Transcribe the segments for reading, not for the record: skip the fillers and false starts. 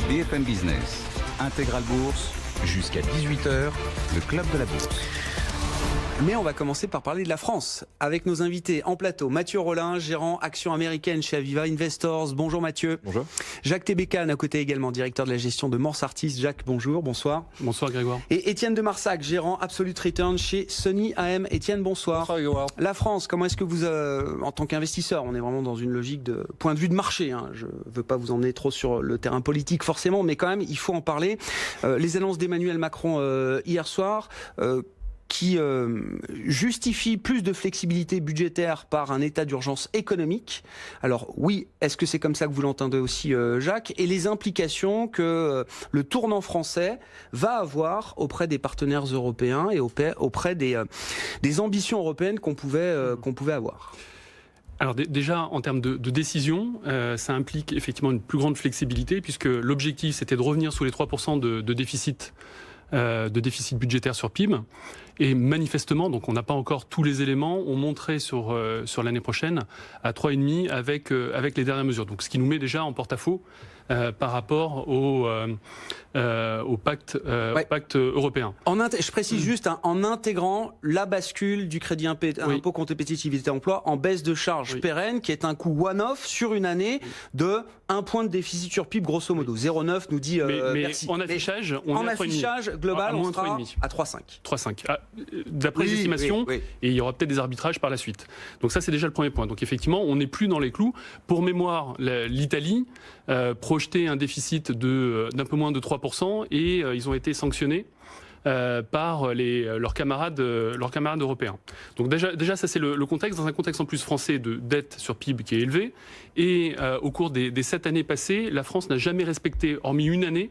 BFM Business, Intégral Bourse, jusqu'à 18h, le club de la bourse. Mais on va commencer par parler de la France, avec nos invités en plateau. Mathieu Rollin, gérant actions américaines chez Aviva Investors. Bonjour Mathieu. Bonjour. Jacques Tébécane, à côté également, directeur de la gestion de Morse Artis. Jacques, bonjour, bonsoir. Bonsoir Grégoire. Et Étienne de Marsac, gérant Absolute Return chez Sony AM. Étienne, bonsoir. Bonsoir Grégoire. La France, comment est-ce que vous, en tant qu'investisseur, on est vraiment dans une logique de point de vue de marché, hein. Je ne veux pas vous emmener trop sur le terrain politique forcément, mais quand même, il faut en parler. Les annonces d'Emmanuel Macron hier soir, qui justifie plus de flexibilité budgétaire par un état d'urgence économique. Alors oui, est-ce que c'est comme ça que vous l'entendez aussi, Jacques? Et les implications que le tournant français va avoir auprès des partenaires européens et auprès des ambitions européennes qu'on pouvait avoir. Alors déjà, en termes de décision, ça implique effectivement une plus grande flexibilité, puisque l'objectif, c'était de revenir sous les 3% de déficit budgétaire sur PIB. Et manifestement, donc on n'a pas encore tous les éléments, on monterait sur l'année prochaine à 3,5 avec les dernières mesures. Donc ce qui nous met déjà en porte-à-faux par rapport au pacte européen. Je précise juste, hein, en intégrant la bascule du crédit impôt compétitivité emploi en baisse de charge pérenne, qui est un coût one-off sur une année de 1 point de déficit sur PIB, grosso modo. 0,9 nous dit merci. En affichage, global, on sera à 3,5. 3,5. D'après les estimations, et il y aura peut-être des arbitrages par la suite. Donc ça, c'est déjà le premier point. Donc effectivement, on n'est plus dans les clous. Pour mémoire, l'Italie projetait un déficit d'un peu moins de 3% et ils ont été sanctionnés par leurs camarades européens. Donc déjà ça c'est le contexte, dans un contexte en plus français de dette sur PIB qui est élevé. Et au cours des 7 années passées, la France n'a jamais respecté, hormis une année,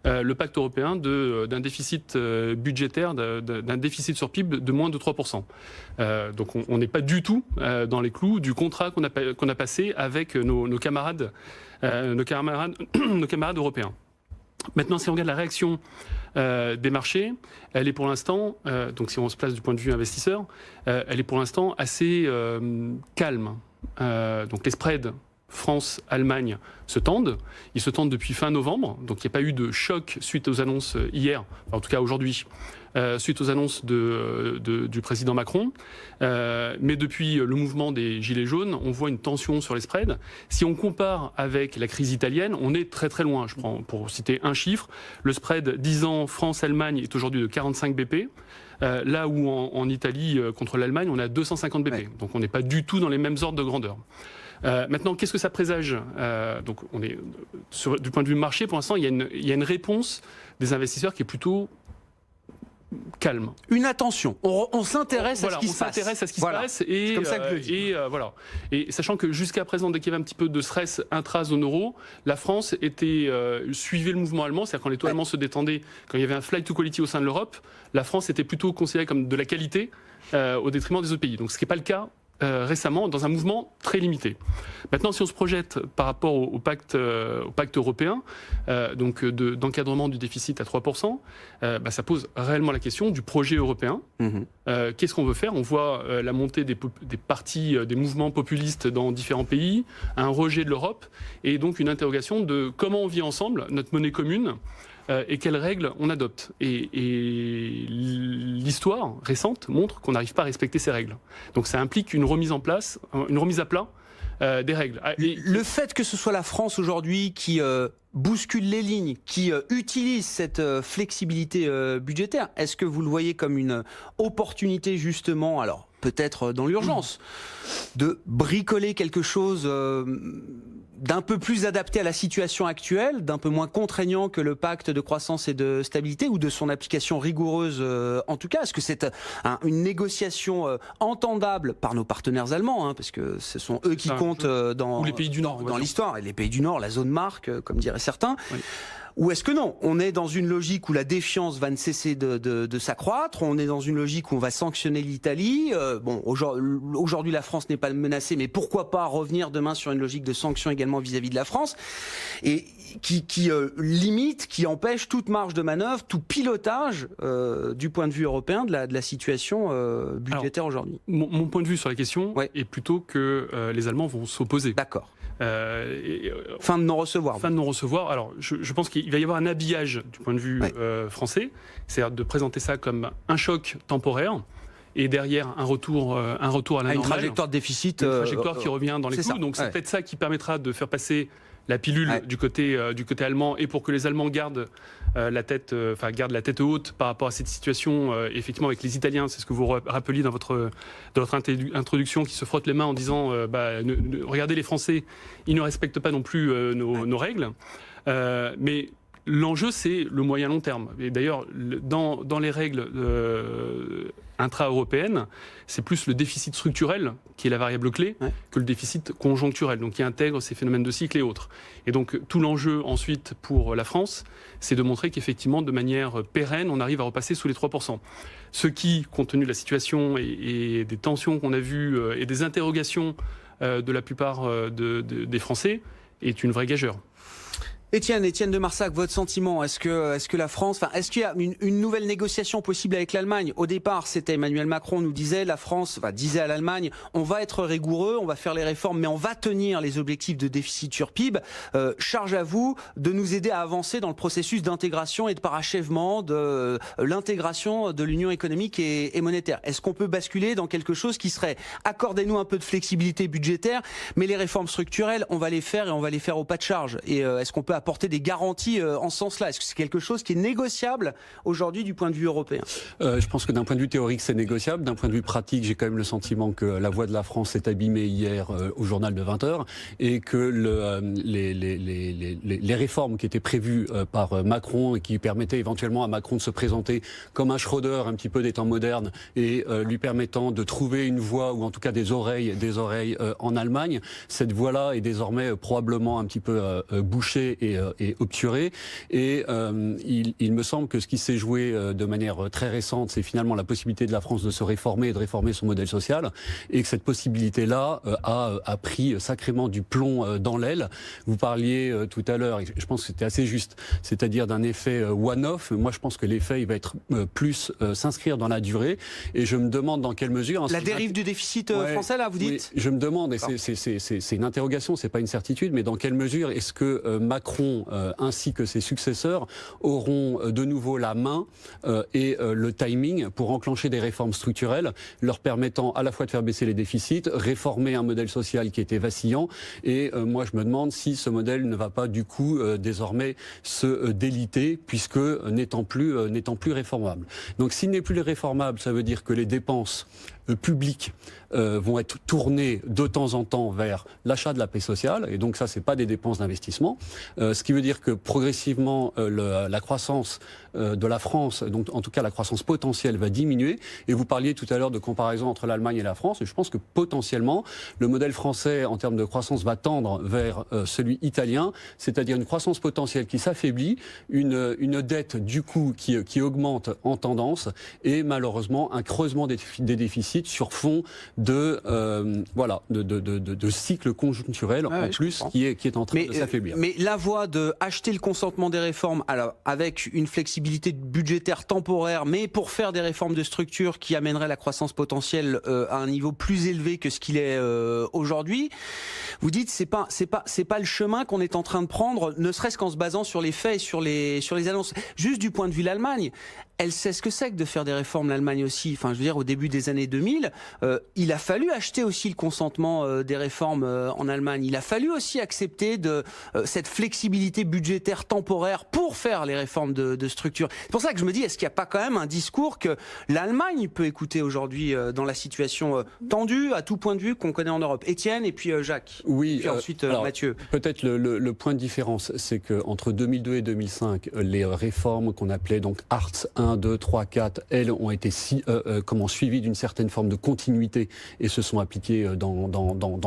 le pacte européen d'un déficit budgétaire, d'un déficit sur PIB de moins de 3%. Donc on n'est pas du tout dans les clous du contrat qu'on a passé avec nos camarades européens. Maintenant, si on regarde la réaction des marchés, elle est pour l'instant, donc si on se place du point de vue investisseur, elle est pour l'instant assez calme. Donc les spreads France-Allemagne se tendent. Ils se tendent depuis fin novembre, donc il n'y a pas eu de choc suite aux annonces hier, en tout cas aujourd'hui, suite aux annonces du président Macron. Mais depuis le mouvement des Gilets jaunes, on voit une tension sur les spreads. Si on compare avec la crise italienne, on est très très loin. Je prends pour citer un chiffre. Le spread 10 ans France-Allemagne est aujourd'hui de 45 BP. Là où en Italie, contre l'Allemagne, on est à 250 BP. Ouais. Donc on n'est pas du tout dans les mêmes ordres de grandeur. Maintenant, qu'est-ce que ça présage? Donc, on est du point de vue marché, pour l'instant, il y a une réponse des investisseurs qui est plutôt calme. Une attention. On s'intéresse à ce qui se passe. On s'intéresse à ce qui se passe. Et, comme ça que je le dis. Voilà. Et sachant que jusqu'à présent, dès qu'il y avait un petit peu de stress intra-zone euro, la France suivait le mouvement allemand. C'est-à-dire quand les taux allemands se détendaient, quand il y avait un flight to quality au sein de l'Europe, la France était plutôt considérée comme de la qualité au détriment des autres pays. Donc, ce qui n'est pas le cas récemment, dans un mouvement très limité. Maintenant, si on se projette par rapport au pacte européen, donc d'encadrement du déficit à 3%, ça pose réellement la question du projet européen. Qu'est-ce qu'on veut faire? On voit la montée des partis, des mouvements populistes dans différents pays, un rejet de l'Europe, et donc une interrogation de comment on vit ensemble, notre monnaie commune, et quelles règles on adopte. Et l'histoire récente montre qu'on n'arrive pas à respecter ces règles. Donc ça implique une remise à plat des règles. Le fait que ce soit la France aujourd'hui qui bouscule les lignes, qui utilise cette flexibilité budgétaire, est-ce que vous le voyez comme une opportunité justement, alors peut-être dans l'urgence, de bricoler quelque chose d'un peu plus adapté à la situation actuelle, d'un peu moins contraignant que le pacte de croissance et de stabilité, ou de son application rigoureuse en tout cas? Est-ce que c'est une négociation entendable par nos partenaires allemands, hein, parce que ce sont eux qui comptent dans les pays du Nord, dans l'histoire, et les pays du Nord, la zone marque, comme diraient certains. Oui. Ou est-ce que non? On est dans une logique où la défiance va ne cesser de s'accroître, on est dans une logique où on va sanctionner l'Italie. Bon, aujourd'hui la France n'est pas menacée, mais pourquoi pas revenir demain sur une logique de sanction également vis-à-vis de la France, et qui limite, qui empêche toute marge de manœuvre, tout pilotage du point de vue européen de la situation budgétaire aujourd'hui. Mon point de vue sur la question est plutôt que les Allemands vont s'opposer. D'accord. Fin de non-recevoir. Fin de non-recevoir. Alors, je pense qu'il va y avoir un habillage du point de vue français, c'est-à-dire de présenter ça comme un choc temporaire et derrière un retour à la normale. Une trajectoire de déficit. Une trajectoire qui revient dans les clous. Donc c'est peut-être ça qui permettra de faire passer la pilule du côté allemand, et pour que les Allemands gardent la tête haute par rapport à cette situation, effectivement avec les Italiens, c'est ce que vous rappeliez dans votre introduction, qui se frottent les mains en disant regardez les Français, ils ne respectent pas non plus nos règles. Mais l'enjeu, c'est le moyen long terme. Et d'ailleurs, dans les règles intra-européennes, c'est plus le déficit structurel qui est la variable clé que le déficit conjoncturel, donc qui intègre ces phénomènes de cycle et autres. Et donc tout l'enjeu ensuite pour la France, c'est de montrer qu'effectivement, de manière pérenne, on arrive à repasser sous les 3%. Ce qui, compte tenu de la situation et des tensions qu'on a vues et des interrogations de la plupart des Français, est une vraie gageure. Étienne de Marsac, votre sentiment, est-ce que la France, est-ce qu'il y a une nouvelle négociation possible avec l'Allemagne? Au départ, c'était Emmanuel Macron nous disait, la France disait à l'Allemagne, on va être rigoureux, on va faire les réformes, mais on va tenir les objectifs de déficit sur PIB. Charge à vous de nous aider à avancer dans le processus d'intégration et de parachèvement de l'intégration de l'Union économique et monétaire. Est-ce qu'on peut basculer dans quelque chose qui serait, accordez-nous un peu de flexibilité budgétaire, mais les réformes structurelles, on va les faire et on va les faire au pas de charge. Et est-ce qu'on peut apporter des garanties en ce sens-là? Est-ce que c'est quelque chose qui est négociable aujourd'hui du point de vue européen? Je pense que d'un point de vue théorique, c'est négociable. D'un point de vue pratique, j'ai quand même le sentiment que la voix de la France s'est abîmée hier au journal de 20h, et que les réformes qui étaient prévues par Macron et qui permettaient éventuellement à Macron de se présenter comme un Schröder un petit peu des temps modernes, et lui permettant de trouver une voie, ou en tout cas des oreilles en Allemagne, cette voie-là est désormais probablement un petit peu bouchée et obturé. Et il me semble que ce qui s'est joué de manière très récente, c'est finalement la possibilité de la France de se réformer et de réformer son modèle social, et que cette possibilité-là a pris sacrément du plomb dans l'aile. Vous parliez tout à l'heure, et je pense que c'était assez juste, c'est-à-dire d'un effet one-off. Moi, je pense que l'effet, il va être plus s'inscrire dans la durée, et je me demande dans quelle mesure... La dérive du déficit français, là, vous dites? Oui, je me demande, et c'est une interrogation, c'est pas une certitude, mais dans quelle mesure est-ce que Macron ainsi que ses successeurs auront de nouveau la main et le timing pour enclencher des réformes structurelles leur permettant à la fois de faire baisser les déficits, réformer un modèle social qui était vacillant, et moi je me demande si ce modèle ne va pas du coup désormais se déliter, puisque n'étant plus réformable. Donc s'il n'est plus réformable, ça veut dire que les dépenses publics vont être tournés de temps en temps vers l'achat de la paix sociale, et donc ça, c'est pas des dépenses d'investissement, ce qui veut dire que progressivement la croissance de la France, donc en tout cas la croissance potentielle, va diminuer. Et vous parliez tout à l'heure de comparaison entre l'Allemagne et la France, et je pense que potentiellement le modèle français en termes de croissance va tendre vers celui italien, c'est-à-dire une croissance potentielle qui s'affaiblit, une dette du coup qui augmente en tendance, et malheureusement un creusement des déficits sur fond de cycle conjoncturel en plus qui est en train de s'affaiblir. Mais la voie de acheter le consentement des réformes, alors avec une flexibilité budgétaire temporaire, mais pour faire des réformes de structure qui amèneraient la croissance potentielle à un niveau plus élevé que ce qu'il est aujourd'hui, vous dites c'est pas le chemin qu'on est en train de prendre, ne serait-ce qu'en se basant sur les faits et sur les annonces. Juste du point de vue de l'Allemagne, elle sait ce que c'est que de faire des réformes, l'Allemagne aussi. Enfin, je veux dire, au début des années 2000, il a fallu acheter aussi le consentement des réformes en Allemagne. Il a fallu aussi accepter cette flexibilité budgétaire temporaire pour faire les réformes de structure. C'est pour ça que je me dis, est-ce qu'il n'y a pas quand même un discours que l'Allemagne peut écouter aujourd'hui dans la situation tendue à tout point de vue qu'on connaît en Europe? Étienne et puis Jacques. Oui. Et puis ensuite Mathieu. Peut-être le point de différence, c'est qu'entre 2002 et 2005, les réformes qu'on appelait donc Hartz I 1, 2, 3, 4, elles ont été suivies d'une certaine forme de continuité et se sont appliquées dans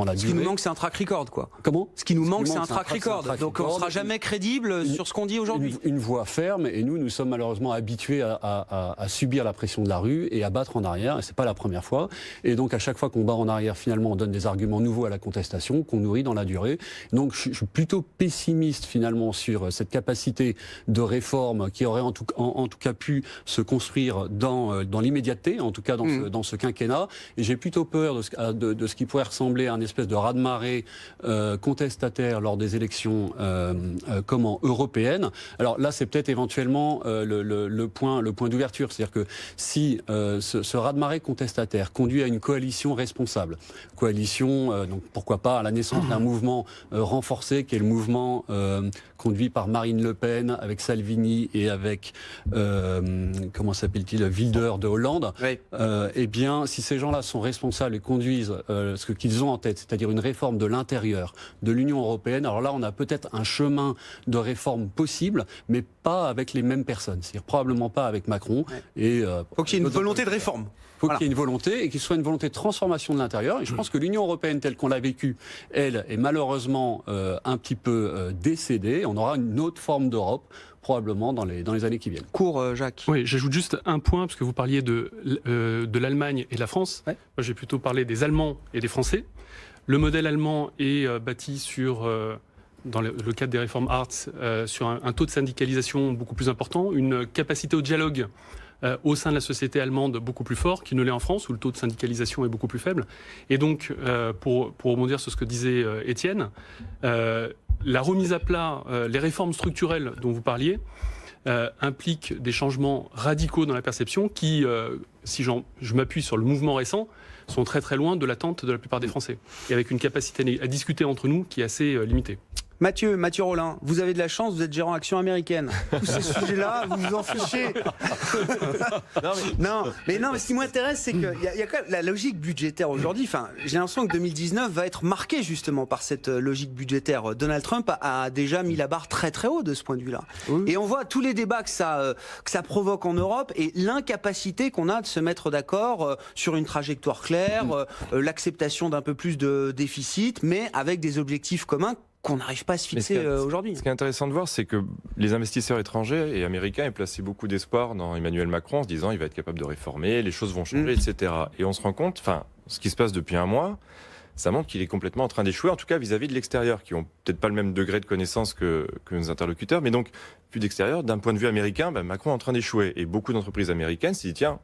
la durée. Ce qui nous manque, c'est un track record, quoi. Comment ? Ce qui nous manque, c'est un track record. Donc on ne sera jamais crédible sur ce qu'on dit aujourd'hui. Une voix ferme, et nous sommes malheureusement habitués à subir la pression de la rue et à battre en arrière, et c'est pas la première fois. Et donc à chaque fois qu'on bat en arrière, finalement, on donne des arguments nouveaux à la contestation, qu'on nourrit dans la durée. Donc je suis plutôt pessimiste finalement sur cette capacité de réforme qui aurait en tout cas pu se construire dans l'immédiateté, en tout cas dans ce quinquennat. Et j'ai plutôt peur de ce qui pourrait ressembler à un espèce de raz-de-marée contestataire lors des élections européennes. Alors là, c'est peut-être éventuellement le point d'ouverture. C'est-à-dire que si ce raz-de-marée contestataire conduit à une coalition responsable, donc pourquoi pas à la naissance d'un mouvement renforcé qui est le mouvement conduit par Marine Le Pen avec Salvini et avec comment s'appelle-t-il, Wilders de Hollande. Oui. Eh bien, si ces gens-là sont responsables et conduisent ce qu'ils ont en tête, c'est-à-dire une réforme de l'intérieur de l'Union européenne, alors là, on a peut-être un chemin de réforme possible, mais pas avec les mêmes personnes. C'est-à-dire probablement pas avec Macron. Ouais. Et faut qu'il y ait une volonté de réforme. Il faut qu'il y ait une volonté et qu'il soit une volonté de transformation de l'intérieur. Et je pense que l'Union européenne telle qu'on l'a vécue, elle est malheureusement un petit peu décédée. On aura une autre forme d'Europe probablement dans les années qui viennent. Court, Jacques. Oui, j'ajoute juste un point, parce que vous parliez de l'Allemagne et de la France. Ouais. Moi, j'ai plutôt parlé des Allemands et des Français. Le modèle allemand est bâti sur... dans le cadre des réformes Hartz, sur un taux de syndicalisation beaucoup plus important, une capacité au dialogue au sein de la société allemande beaucoup plus fort qu'il ne l'est en France, où le taux de syndicalisation est beaucoup plus faible. Et donc, pour rebondir sur ce que disait Étienne, la remise à plat, les réformes structurelles dont vous parliez, impliquent des changements radicaux dans la perception qui, si je m'appuie sur le mouvement récent, sont très très loin de l'attente de la plupart des Français. Et avec une capacité à discuter entre nous qui est assez limitée. Mathieu Rollin, vous avez de la chance, vous êtes gérant Action Américaine. Tous ces sujets-là, vous vous en fichez. Non, mais ce qui m'intéresse, c'est qu'il y a quand même la logique budgétaire aujourd'hui. Enfin, j'ai l'impression que 2019 va être marqué justement par cette logique budgétaire. Donald Trump a déjà mis la barre très très haut de ce point de vue-là. Oui. Et on voit tous les débats que ça provoque en Europe et l'incapacité qu'on a de se mettre d'accord sur une trajectoire claire, l'acceptation d'un peu plus de déficit, mais avec des objectifs communs qu'on n'arrive pas à se fixer aujourd'hui. Ce qui est intéressant de voir, c'est que les investisseurs étrangers et américains ont placé beaucoup d'espoir dans Emmanuel Macron en se disant il va être capable de réformer, les choses vont changer, etc. Et on se rend compte, ce qui se passe depuis un mois, ça montre qu'il est complètement en train d'échouer, en tout cas vis-à-vis de l'extérieur, qui ont peut-être pas le même degré de connaissance que nos interlocuteurs, mais donc, vu d'extérieur, d'un point de vue américain, Macron est en train d'échouer. Et beaucoup d'entreprises américaines se disent tiens,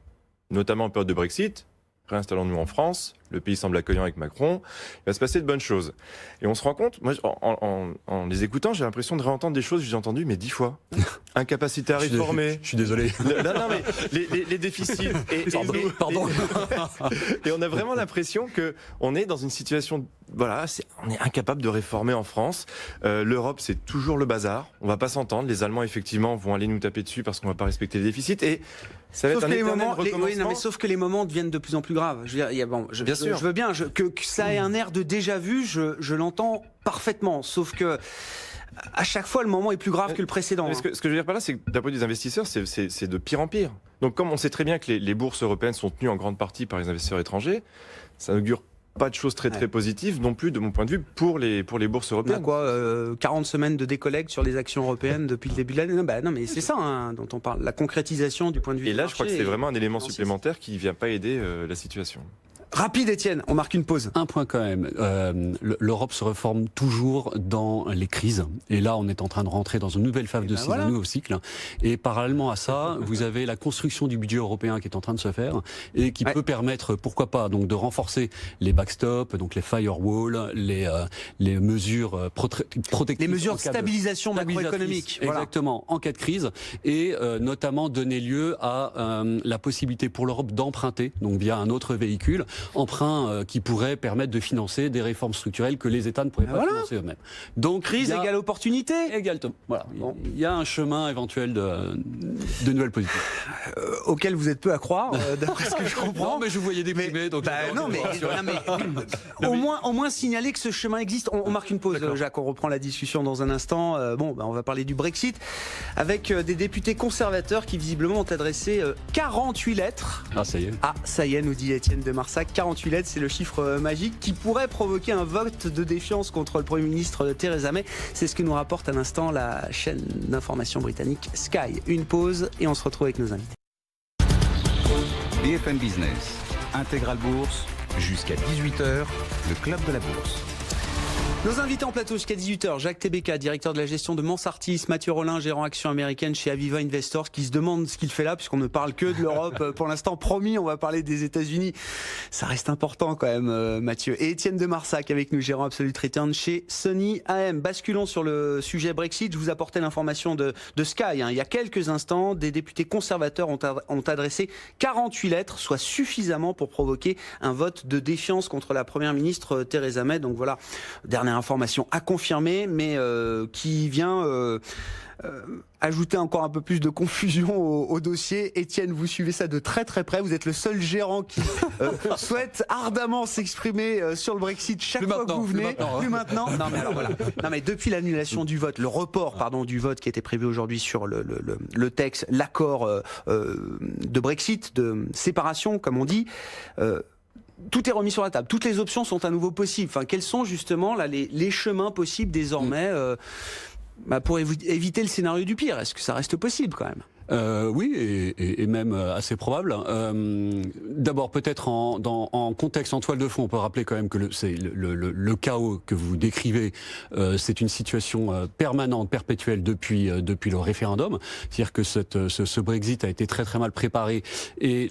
notamment en période de Brexit, réinstallons-nous en France, le pays semble accueillant avec Macron, il va se passer de bonnes choses. Et on se rend compte, moi, en les écoutant, j'ai l'impression de réentendre des choses que j'ai entendues, mais 10 fois. Incapacité à réformer. Je suis désolé. Non, mais les déficits. Pardon. Et on a vraiment l'impression qu'on est dans une situation, on est incapable de réformer en France. L'Europe, c'est toujours le bazar. On va pas s'entendre. Les Allemands, effectivement, vont aller nous taper dessus parce qu'on va pas respecter les déficits. Et ça va être un éternel recommencement. Sauf que les moments deviennent de plus en plus graves. Je veux dire, je veux bien que ça ait un air de déjà-vu, je l'entends parfaitement. Sauf que à chaque fois, le moment est plus grave que le précédent. Ce que je veux dire par là, c'est que d'un point de vue des investisseurs, c'est de pire en pire. Donc comme on sait très bien que les bourses européennes sont tenues en grande partie par les investisseurs étrangers, ça n'augure pas de choses très positives non plus de mon point de vue pour les bourses européennes. On a 40 semaines de décollecte sur les actions européennes depuis le début de l'année. Non, mais c'est ça dont on parle, la concrétisation du point de vue. Et là, je crois que c'est vraiment un élément supplémentaire qui ne vient pas aider la situation. Rapide, Étienne, on marque une pause. Un point quand même. L'Europe se reforme toujours dans les crises. Et là, on est en train de rentrer dans une nouvelle phase un nouveau cycle. Et parallèlement à ça, vous avez la construction du budget européen qui est en train de se faire et qui peut permettre, pourquoi pas, donc de renforcer les backstops, donc les firewalls, les mesures protectives. Les mesures de stabilisation macroéconomique. Exactement, en cas de crise. Et notamment donner lieu à la possibilité pour l'Europe d'emprunter, donc via un autre véhicule. emprunt qui pourrait permettre de financer des réformes structurelles que les États ne pourraient pas financer eux-mêmes. Donc, crise égale opportunité. Voilà. Bon. Il y a un chemin éventuel de nouvelles politiques. Auquel vous êtes peu à croire, d'après ce que je comprends. Non, mais je vous voyais déprimé, donc... au moins signaler que ce chemin existe. On marque une pause, Jacques, on reprend la discussion dans un instant. On va parler du Brexit, avec des députés conservateurs qui visiblement ont adressé 48 lettres. Ah, ça y est. Ah, ça y est, nous dit Étienne de Marsac. 48 lettres, c'est le chiffre magique qui pourrait provoquer un vote de défiance contre le Premier ministre Theresa May. C'est ce que nous rapporte à l'instant la chaîne d'information britannique Sky. Une pause et on se retrouve avec nos invités. BFM Business, Intégral Bourse, jusqu'à 18h, le club de la bourse. Nos invités en plateau jusqu'à 18h, Jacques Tébéka, directeur de la gestion de Mansartis, Mathieu Rollin, gérant action américaine chez Aviva Investors, qui se demande ce qu'il fait là, puisqu'on ne parle que de l'Europe. Pour l'instant, promis, on va parler des États-Unis. Ça reste important quand même, Mathieu. Et Étienne de Marsac avec nous, gérant Absolute Return chez Sony AM. Basculons sur le sujet Brexit. Je vous apportais l'information de Sky. Il y a quelques instants, des députés conservateurs ont adressé 48 lettres, soit suffisamment pour provoquer un vote de défiance contre la première ministre Theresa May. Donc voilà, dernière information à confirmer, mais qui vient ajouter encore un peu plus de confusion au dossier. Étienne, vous suivez ça de très très près. Vous êtes le seul gérant qui souhaite ardemment s'exprimer sur le Brexit chaque fois que vous venez. Plus maintenant. Non mais alors voilà. Non mais depuis l'annulation du vote, le report du vote qui était prévu aujourd'hui sur le texte, l'accord de Brexit, de séparation comme on dit. Tout est remis sur la table. Toutes les options sont à nouveau possibles. Enfin, quels sont justement là, les chemins possibles désormais pour éviter le scénario du pire? Est-ce que ça reste possible quand même? Oui, et même assez probable. D'abord, peut-être en contexte, en toile de fond, on peut rappeler quand même que le chaos que vous décrivez, c'est une situation permanente, perpétuelle depuis le référendum. C'est-à-dire que ce Brexit a été très très mal préparé et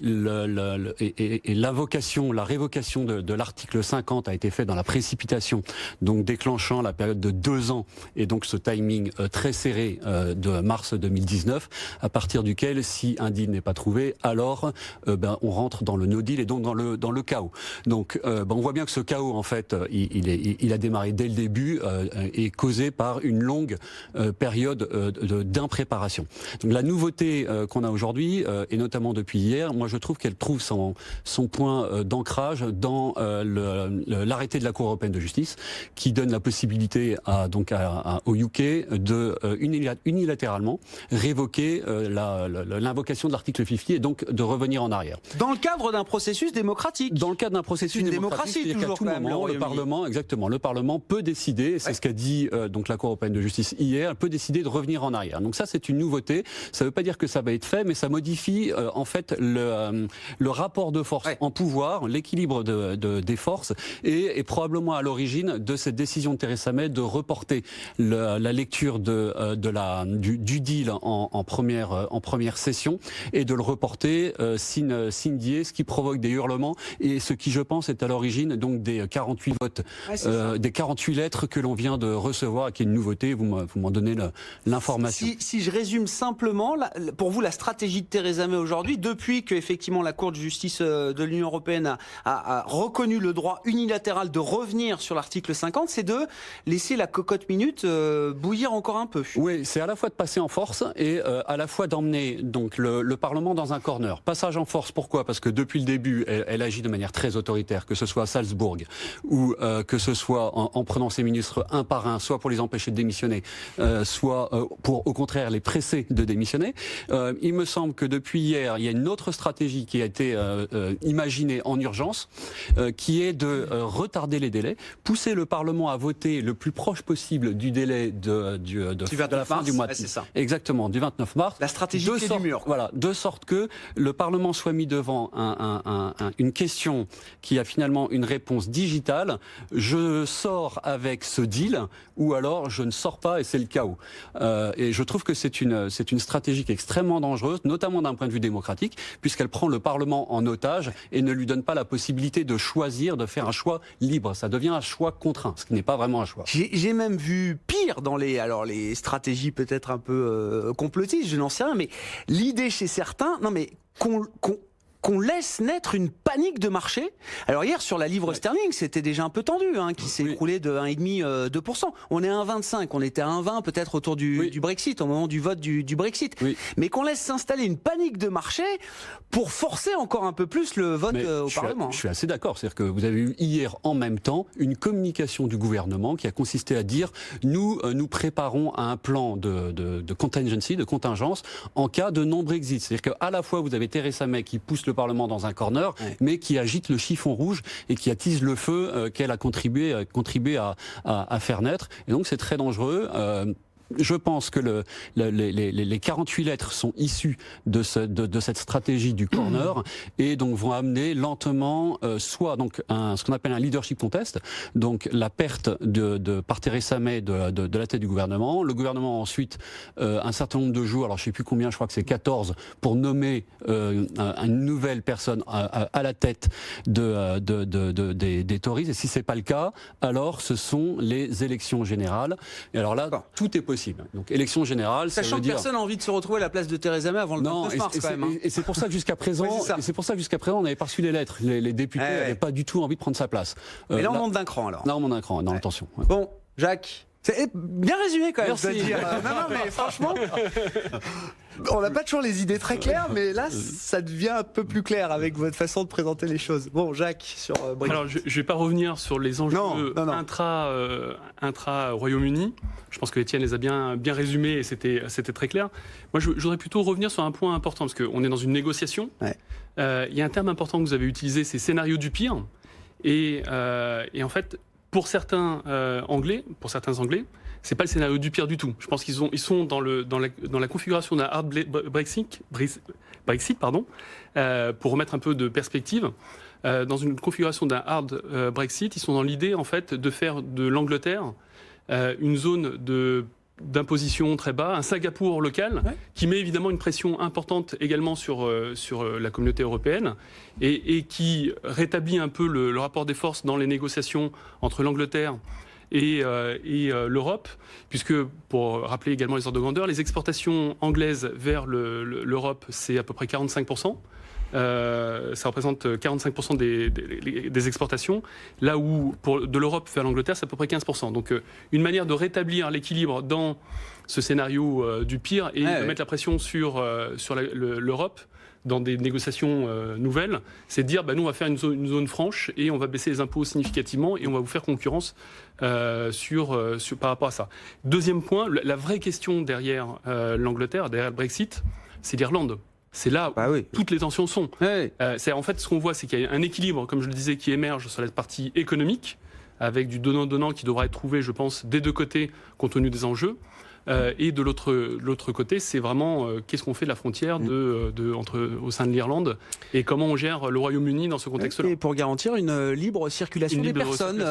l'invocation, la révocation de l'article 50 a été faite dans la précipitation, donc déclenchant la période de 2 ans et donc ce timing très serré de mars 2019, à partir duquel, si un deal n'est pas trouvé, alors on rentre dans le no deal et donc dans le chaos. Donc on voit bien que ce chaos, en fait, il a démarré dès le début et causé par une longue période d'impréparation. Donc la nouveauté qu'on a aujourd'hui, et notamment depuis hier, moi je trouve qu'elle trouve son point d'ancrage dans l'arrêté de la Cour européenne de justice, qui donne la possibilité au UK de unilatéralement révoquer l'invocation de l'article 50 et donc de revenir en arrière. Dans le cadre d'un processus démocratique. Dans le cadre d'un processus démocratique, c'est-à-dire qu'à tout moment, le Parlement peut décider, et c'est ce qu'a dit donc la Cour européenne de justice hier, peut décider de revenir en arrière. Donc ça, c'est une nouveauté. Ça ne veut pas dire que ça va être fait, mais ça modifie en fait le rapport de force en pouvoir, l'équilibre des forces, et est probablement à l'origine de cette décision de Theresa May de reporter la lecture du deal en première session et de le reporter sin die, ce qui provoque des hurlements et ce qui, je pense, est à l'origine donc des 48 votes, des 48 lettres que l'on vient de recevoir, qui est une nouveauté. Vous m'en donnez l'information. Si je résume simplement, pour vous, la stratégie de Theresa May aujourd'hui, depuis que effectivement la Cour de justice de l'Union européenne a reconnu le droit unilatéral de revenir sur l'article 50, c'est de laisser la cocotte minute bouillir encore un peu. Oui, c'est à la fois de passer en force et à la fois d'emmener donc le Parlement dans un corner. Passage en force, pourquoi? Parce que depuis le début, elle agit de manière très autoritaire, que ce soit à Salzbourg ou que ce soit en prenant ses ministres un par un, soit pour les empêcher de démissionner, soit pour au contraire les presser de démissionner. Il me semble que depuis hier, il y a une autre stratégie qui a été imaginée en urgence, qui est de retarder les délais, pousser le Parlement à voter le plus proche possible du délai de la fin du mois. C'est ça. Exactement, du 29 mars. La stratégie du mur. Voilà, de sorte que le Parlement soit mis devant une question qui a finalement une réponse digitale. Je sors avec ce deal, ou alors je ne sors pas et c'est le chaos. Et je trouve que c'est une stratégie qui est extrêmement dangereuse, notamment d'un point de vue démocratique, puisqu'elle prend le Parlement en otage et ne lui donne pas la possibilité de choisir, de faire un choix libre. Ça devient un choix contraint, ce qui n'est pas vraiment un choix. J'ai même vu pire dans les stratégies peut-être un peu complotistes, je n'en sais rien, mais l'idée chez certains, non mais qu'on qu'on laisse naître une panique de marché. Alors hier, sur la livre sterling, c'était déjà un peu tendu, qui s'est écroulé de 1,5, 2%. On est à 1,25, on était à 1,20 peut-être autour du Brexit, au moment du vote du Brexit. Mais qu'on laisse s'installer une panique de marché pour forcer encore un peu plus le vote au Parlement. Je suis assez d'accord. C'est-à-dire que vous avez eu hier en même temps une communication du gouvernement qui a consisté à dire nous préparons à un plan de contingency, de contingence, en cas de non-Brexit. C'est-à-dire qu'à la fois vous avez Theresa May qui pousse le Parlement dans un corner, mais qui agite le chiffon rouge et qui attise le feu qu'elle a contribué à faire naître. Et donc c'est très dangereux. Je pense que les 48 lettres sont issues de cette stratégie du corner et donc vont amener lentement soit donc ce qu'on appelle un leadership contest, donc la perte par Theresa May de la tête du gouvernement. Le gouvernement ensuite un certain nombre de jours, alors je sais plus combien, je crois que c'est 14, pour nommer une nouvelle personne à la tête des Tories. Et si c'est pas le cas, alors ce sont les élections générales. Et alors là, tout est possible. Donc élection générale, sachant que personne n'a envie de se retrouver à la place de Theresa May avant le 29 mars quand même. Et c'est pour ça que jusqu'à présent, on n'avait pas reçu les lettres. Les députés n'avaient pas du tout envie de prendre sa place. Mais là on monte d'un cran alors. Là on monte d'un cran, non, attention. Bon, Jacques. C'est bien résumé quand même, merci. Je dois dire. Non, mais franchement, on n'a pas toujours les idées très claires, mais là, ça devient un peu plus clair avec votre façon de présenter les choses. Bon, Jacques, sur Brexit. Alors, je ne vais pas revenir sur les enjeux intra-Royaume-Uni. Je pense que Étienne les a bien résumés et c'était très clair. Moi, je voudrais plutôt revenir sur un point important, parce qu'on est dans une négociation. Il y a un terme important que vous avez utilisé, c'est scénario du pire. Et en fait, pour certains Anglais, c'est pas le scénario du pire du tout. Je pense qu'ils sont dans la configuration d'un hard Brexit, pour remettre un peu de perspective. Dans une configuration d'un hard Brexit, ils sont dans l'idée en fait de faire de l'Angleterre une zone d'imposition très bas, un Singapour local, qui met évidemment une pression importante également sur la communauté européenne et qui rétablit un peu le rapport des forces dans les négociations entre l'Angleterre et l'Europe, puisque, pour rappeler également les ordres de grandeur, les exportations anglaises vers l'Europe, c'est à peu près 45%. Ça représente 45% des exportations, là où de l'Europe vers l'Angleterre, c'est à peu près 15%. Donc une manière de rétablir l'équilibre dans ce scénario du pire et de mettre la pression sur l'Europe dans des négociations nouvelles, c'est de dire nous on va faire une zone franche et on va baisser les impôts significativement et on va vous faire concurrence par rapport à ça. Deuxième point, la vraie question derrière l'Angleterre, derrière le Brexit, c'est l'Irlande. C'est là où toutes les tensions sont. C'est en fait ce qu'on voit, c'est qu'il y a un équilibre, comme je le disais, qui émerge sur la partie économique, avec du donnant-donnant qui devra être trouvé, je pense, des deux côtés, compte tenu des enjeux. Et de l'autre côté, c'est vraiment qu'est-ce qu'on fait de la frontière au sein de l'Irlande et comment on gère le Royaume-Uni dans ce contexte-là. Et pour garantir une libre circulation des personnes.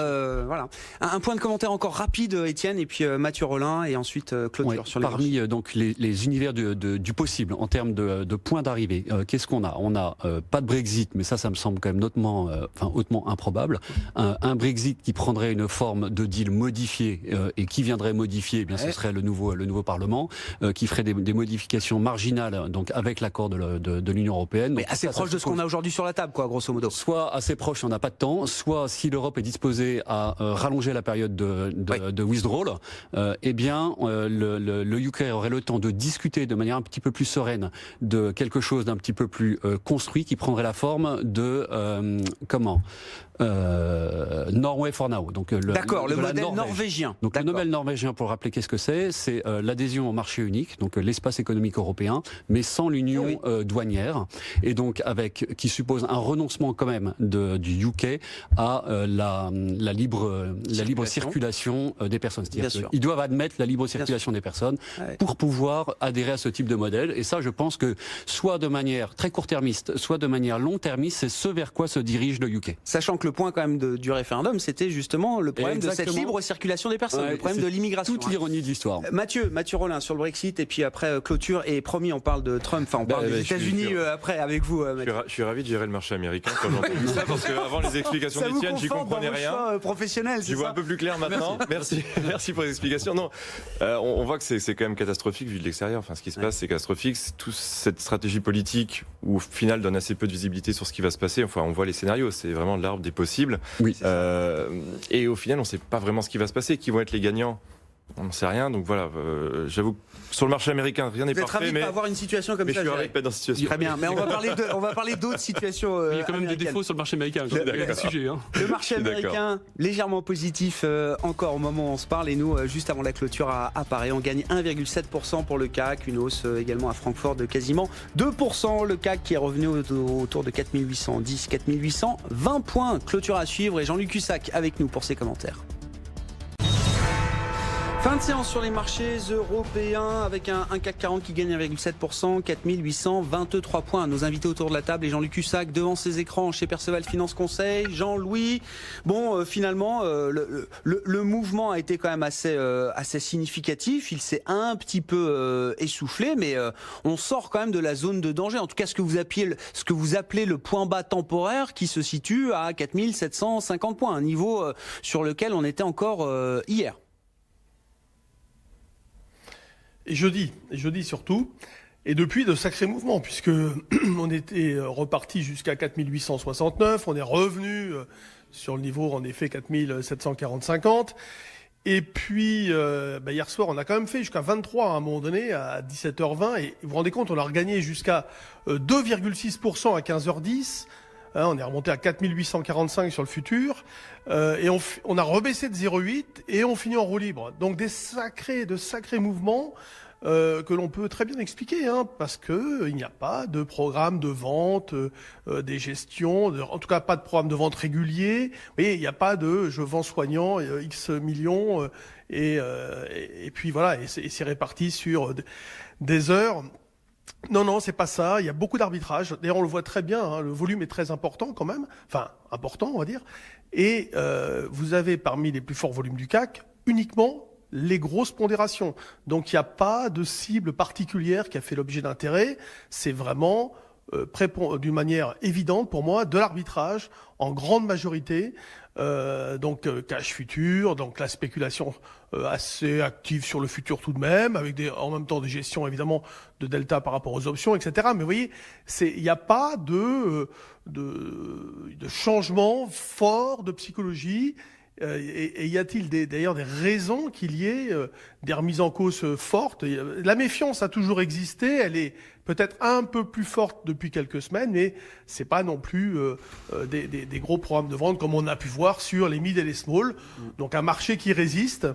Voilà. Un point de commentaire encore rapide, Étienne, et puis Mathieu Rollin, et ensuite Claude sur les parmi donc les univers du possible en termes de points d'arrivée, qu'est-ce qu'on a ? On n'a pas de Brexit, mais ça me semble quand même hautement improbable. Un Brexit qui prendrait une forme de deal modifié et qui viendrait modifier, ce serait le nouveau Parlement, qui ferait des modifications marginales, donc avec l'accord de l'Union européenne. Mais assez proche de ce qu'on a aujourd'hui sur la table, quoi, grosso modo. Soit assez proche, on n'a pas de temps, soit si l'Europe est disposée à rallonger la période de withdrawal, le UK aurait le temps de discuter de manière un petit peu plus sereine de quelque chose d'un petit peu plus construit, qui prendrait la forme de Norway for Now. Donc le modèle norvégien. Donc le modèle norvégien, pour rappeler qu'est-ce que c'est l'adhésion au marché unique, donc l'espace économique européen, mais sans l'union douanière, et donc qui suppose un renoncement quand même du UK à la libre circulation des personnes. C'est-à-dire qu'ils doivent admettre la libre circulation des personnes pour pouvoir adhérer à ce type de modèle. Et ça, je pense que soit de manière très court-termiste, soit de manière long-termiste, c'est ce vers quoi se dirige le UK. Sachant que Donc le point quand même du référendum, c'était justement le problème de cette Exactement. libre circulation des personnes, Ouais, le problème de l'immigration. Toute l'ironie de l'histoire. Mathieu Rollin sur le Brexit, et puis après clôture, et promis, on parle de Trump, enfin on parle des États-Unis après avec vous, Mathieu. Je suis ravi de gérer le marché américain quand j'ai entendu ça, parce qu'avant les explications Ça vous d'Étienne, j'y conforte comprenais dans vos rien. choix professionnels, J'y c'est vois ça un peu plus clair maintenant. Merci pour les explications. Non, on voit que c'est quand même catastrophique vu de l'extérieur. Enfin, ce qui se passe, c'est catastrophique. Toute cette stratégie politique, où au final donne assez peu de visibilité sur ce qui va se passer. Enfin, on voit les scénarios. C'est vraiment de l'arbre des possibles. Oui. Et au final, on ne sait pas vraiment ce qui va se passer. Qui vont être les gagnants? On n'en sait rien. Donc voilà, j'avoue que sur le marché américain, rien n'est Vous êtes parfait. ravi de Mais pas avoir une situation comme je ça. suis je ravi dirais. de pas être dans cette situation. Très bien, mais on va parler d'autres situations. Il y a quand même des américaines. défauts sur le marché américain. Il y a des sujets. Hein. Le marché Je suis d'accord. américain, légèrement positif encore au moment où on se parle. Et nous, juste avant la clôture à Paris, on gagne 1,7% pour le CAC. Une hausse également à Francfort de quasiment 2%. Le CAC qui est revenu autour de 4810, 4820 points. Clôture à suivre. Et Jean-Luc Cussac avec nous pour ses commentaires. Fin de séance sur les marchés européens avec un CAC 40 qui gagne 1,7%, 4823 points. Nos invités autour de la table et Jean-Luc Cussac devant ses écrans chez Perceval Finance Conseil. Jean-Louis, bon finalement le mouvement a été quand même assez significatif. Il s'est un petit peu essoufflé, mais on sort quand même de la zone de danger. En tout cas, ce que vous appelez le point bas temporaire qui se situe à 4750 points, un niveau sur lequel on était encore hier. Et jeudi surtout, et depuis de sacrés mouvements, puisque on était reparti jusqu'à 4869, on est revenu sur le niveau en effet 4740, et puis hier soir on a quand même fait jusqu'à 23 à un moment donné, à 17h20, et vous vous rendez compte, on a regagné jusqu'à 2,6% à 15h10, on est remonté à 4845 sur le futur, et on a rebaissé de 0,8 et on finit en roue libre. Donc de sacrés mouvements que l'on peut très bien expliquer, parce que il n'y a pas de programme de vente, des gestions, en tout cas pas de programme de vente régulier. Vous voyez, il n'y a pas de je vends soignant X millions et puis voilà, et c'est réparti sur des heures. Non, c'est pas ça. Il y a beaucoup d'arbitrage. D'ailleurs, on le voit très bien. Le volume est très important quand même. Enfin, important, on va dire. Et vous avez parmi les plus forts volumes du CAC uniquement les grosses pondérations. Donc, il n'y a pas de cible particulière qui a fait l'objet d'intérêt. C'est vraiment, d'une manière évidente pour moi, de l'arbitrage en grande majorité. Donc cash futur, donc la spéculation assez active sur le futur tout de même, avec en même temps des gestions évidemment de delta par rapport aux options, etc. Mais vous voyez, il n'y a pas de changement fort de psychologie. Et y a-t-il d'ailleurs des raisons qu'il y ait des remises en cause fortes? La méfiance a toujours existé, elle est peut-être un peu plus forte depuis quelques semaines, mais c'est pas non plus des gros programmes de vente comme on a pu voir sur les mid et les small. Donc un marché qui résiste.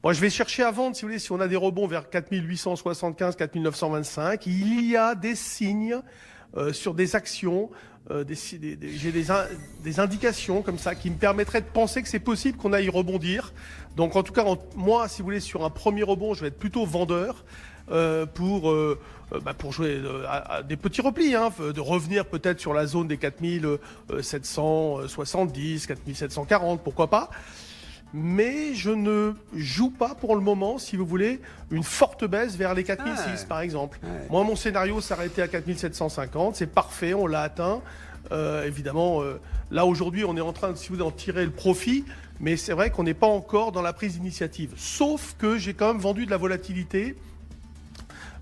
Moi, je vais chercher à vendre, si vous voulez, si on a des rebonds vers 4875, 4925. Il y a des signes sur des actions. J'ai des indications comme ça qui me permettraient de penser que c'est possible qu'on aille rebondir. Donc en tout cas, moi, si vous voulez, sur un premier rebond, je vais être plutôt vendeur pour jouer à des petits replis, de revenir peut-être sur la zone des 4770, 4740, pourquoi pas. Mais je ne joue pas pour le moment, si vous voulez, une forte baisse vers les 4006 par exemple. Ouais. Moi, mon scénario s'arrêtait à 4750, c'est parfait, on l'a atteint. Évidemment, là aujourd'hui, on est en train, si vous voulez, d'en tirer le profit, mais c'est vrai qu'on n'est pas encore dans la prise d'initiative. Sauf que j'ai quand même vendu de la volatilité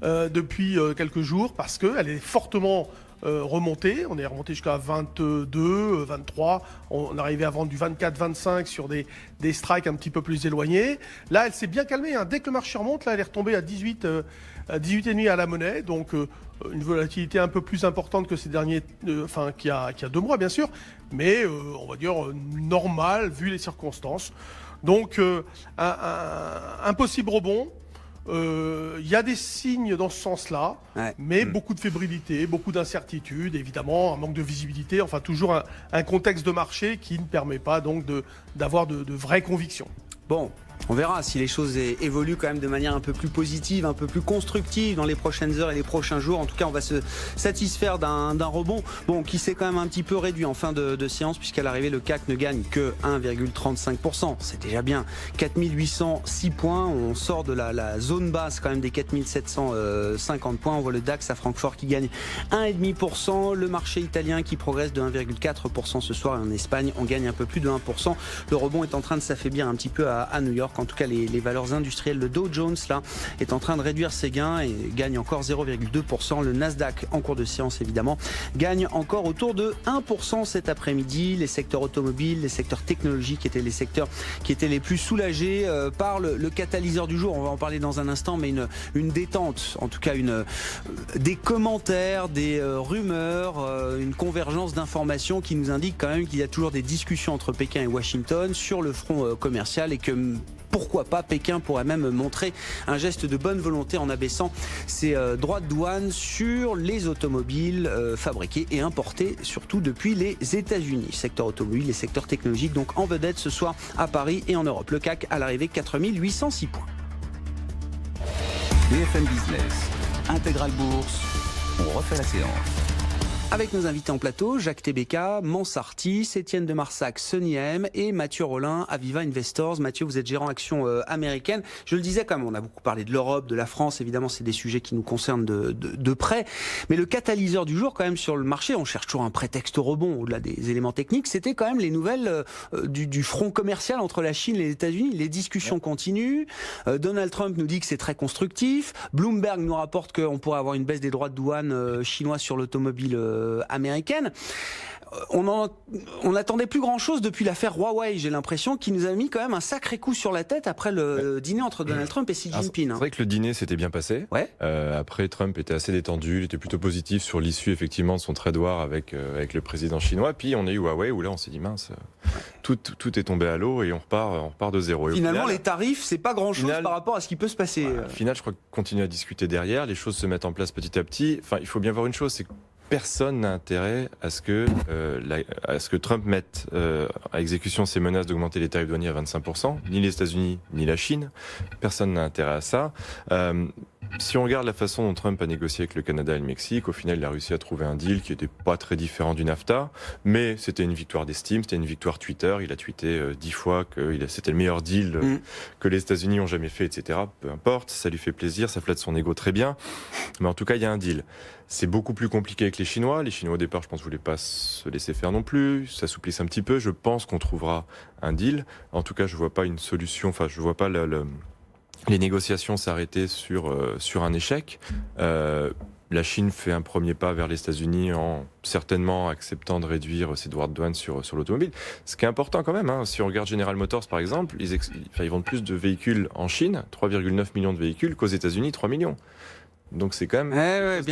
depuis quelques jours parce qu'elle est fortement remonté. On est remonté jusqu'à 22, 23. On arrivait à vendre du 24, 25 sur des strikes un petit peu plus éloignés. Là, elle s'est bien calmée. Dès que le marché remonte, là, elle est retombée à 18,5 à la monnaie. Donc, une volatilité un peu plus importante que ces derniers, qu'il y a 2 mois, bien sûr. Mais, on va dire, normal, vu les circonstances. Donc, un possible rebond. Il y a des signes dans ce sens-là, mais beaucoup de fébrilité, beaucoup d'incertitude, évidemment, un manque de visibilité, enfin toujours un contexte de marché qui ne permet pas donc d'avoir de vraies convictions. Bon, On verra si les choses évoluent quand même de manière un peu plus positive, un peu plus constructive dans les prochaines heures et les prochains jours. En tout cas, on va se satisfaire d'un rebond qui s'est quand même un petit peu réduit en fin de séance, puisqu'à l'arrivée, le CAC ne gagne que 1,35%. C'est déjà bien. 4806 points. On sort de la zone basse quand même des 4750 points. On voit le DAX à Francfort qui gagne 1,5%. Le marché italien qui progresse de 1,4% ce soir. Et en Espagne, on gagne un peu plus de 1%. Le rebond est en train de s'affaiblir un petit peu à New York. En tout cas, les valeurs industrielles, le Dow Jones là est en train de réduire ses gains et gagne encore 0,2%. Le Nasdaq, en cours de séance évidemment, gagne encore autour de 1% cet après-midi. Les secteurs automobiles, les secteurs technologiques étaient les secteurs qui étaient les plus soulagés par le catalyseur du jour. On va en parler dans un instant, mais une détente, en tout cas des commentaires, des rumeurs, une convergence d'informations qui nous indique quand même qu'il y a toujours des discussions entre Pékin et Washington sur le front commercial et que pourquoi pas, Pékin pourrait même montrer un geste de bonne volonté en abaissant ses droits de douane sur les automobiles fabriqués et importés, surtout depuis les États-Unis. Secteur automobile et secteur technologique, donc en vedette ce soir à Paris et en Europe. Le CAC à l'arrivée, 4806 points. BFM Business, Intégral Bourse, on refait la séance. Avec nos invités en plateau, Jacques Tébéka, Mansartis, Étienne de Marsac, Sonny M et Mathieu Rollin, Aviva Investors. Mathieu, vous êtes gérant action américaine. Je le disais quand même, on a beaucoup parlé de l'Europe, de la France. Évidemment, c'est des sujets qui nous concernent de près. Mais le catalyseur du jour, quand même, sur le marché, on cherche toujours un prétexte au rebond au-delà des éléments techniques. C'était quand même les nouvelles du front commercial entre la Chine et les États-Unis. Les discussions continuent. Donald Trump nous dit que c'est très constructif. Bloomberg nous rapporte qu'on pourrait avoir une baisse des droits de douane chinois sur l'automobile américaine. On attendait plus grand-chose depuis l'affaire Huawei, j'ai l'impression, qui nous a mis quand même un sacré coup sur la tête après le dîner entre Donald Trump et Xi Jinping. C'est vrai que le dîner s'était bien passé. Ouais. Après, Trump était assez détendu, il était plutôt positif sur l'issue effectivement de son trade war avec le président chinois. Puis on a eu Huawei où là on s'est dit mince, tout est tombé à l'eau et on repart de zéro. Et finalement, au final, les tarifs, c'est pas grand-chose par rapport à ce qui peut se passer. Au final, je crois qu'on continue à discuter derrière, les choses se mettent en place petit à petit. Enfin, il faut bien voir une chose, c'est que personne n'a intérêt à ce que Trump mette à exécution ses menaces d'augmenter les tarifs douaniers à 25%, ni les États-Unis, ni la Chine. Personne n'a intérêt à ça. Si on regarde la façon dont Trump a négocié avec le Canada et le Mexique, au final, il a réussi à trouver un deal qui n'était pas très différent du NAFTA, mais c'était une victoire d'estime, c'était une victoire Twitter. Il a tweeté 10 fois que c'était le meilleur deal que les États-Unis ont jamais fait, etc. Peu importe, ça lui fait plaisir, ça flatte son ego très bien. Mais en tout cas, il y a un deal. C'est beaucoup plus compliqué avec les Chinois. Les Chinois, au départ, je pense, ne voulaient pas se laisser faire non plus. Ça s'assouplisse un petit peu. Je pense qu'on trouvera un deal. En tout cas, je ne vois pas une solution. Enfin, je ne vois pas les négociations s'arrêter sur un échec. La Chine fait un premier pas vers les États-Unis en certainement acceptant de réduire ses droits de douane sur l'automobile. Ce qui est important quand même, hein, si on regarde General Motors par exemple, ils vendent plus de véhicules en Chine, 3,9 millions de véhicules, qu'aux États-Unis, 3 millions. Donc c'est quand même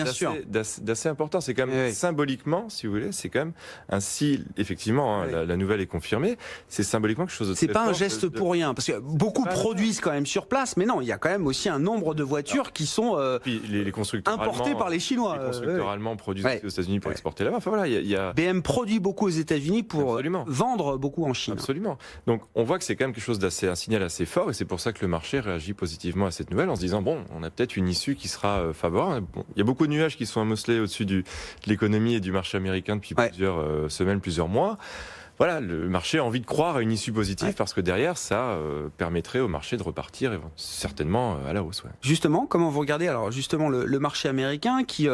d'assez important. C'est quand même symboliquement, si vous voulez, c'est quand même ainsi, effectivement, la nouvelle est confirmée. C'est symboliquement quelque chose de très fort. C'est pas un geste pour rien, parce que beaucoup produisent quand même sur place, mais non, il y a quand même aussi un nombre de voitures qui sont les constructeurs importées par les Chinois. Les constructeurs allemands produisent aussi aux États-Unis pour exporter là-bas. Enfin voilà, il y a BM produit beaucoup aux États-Unis pour vendre beaucoup en Chine. Absolument. Donc on voit que c'est quand même quelque chose un signal assez fort, et c'est pour ça que le marché réagit positivement à cette nouvelle en se disant bon, on a peut-être une issue qui sera favorable. Bon, il y a beaucoup de nuages qui sont amoncelés au-dessus de l'économie et du marché américain depuis plusieurs semaines, plusieurs mois. Voilà, le marché a envie de croire à une issue positive parce que derrière, ça permettrait au marché de repartir certainement à la hausse. Ouais. Justement, comment vous regardez alors justement le marché américain qui,